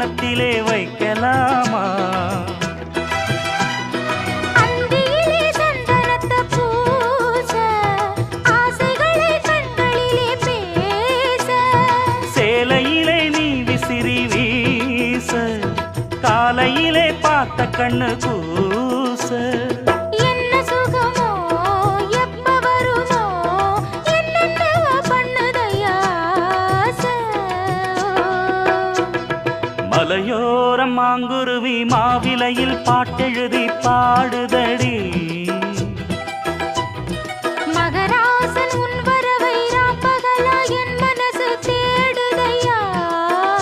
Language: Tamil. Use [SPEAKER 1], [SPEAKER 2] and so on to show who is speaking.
[SPEAKER 1] கன்னத்திலே வைக்கலாமா?
[SPEAKER 2] அந்தியிலே சந்தனத்தை பூச, ஆசைகளை கண்களிலே பேச,
[SPEAKER 1] சேலையிலே நீ விசிறி வீச, காலையிலே பார்த்த கண்ணு கூச.
[SPEAKER 2] என்ன சுகமோ எப்ப வருமோ என்னென்னவோ பண்ணுதையா ஆசை.
[SPEAKER 1] மலையோரம் மாங்குருவி மாவிலையில் பாட்டெழுதி பாடுதடி.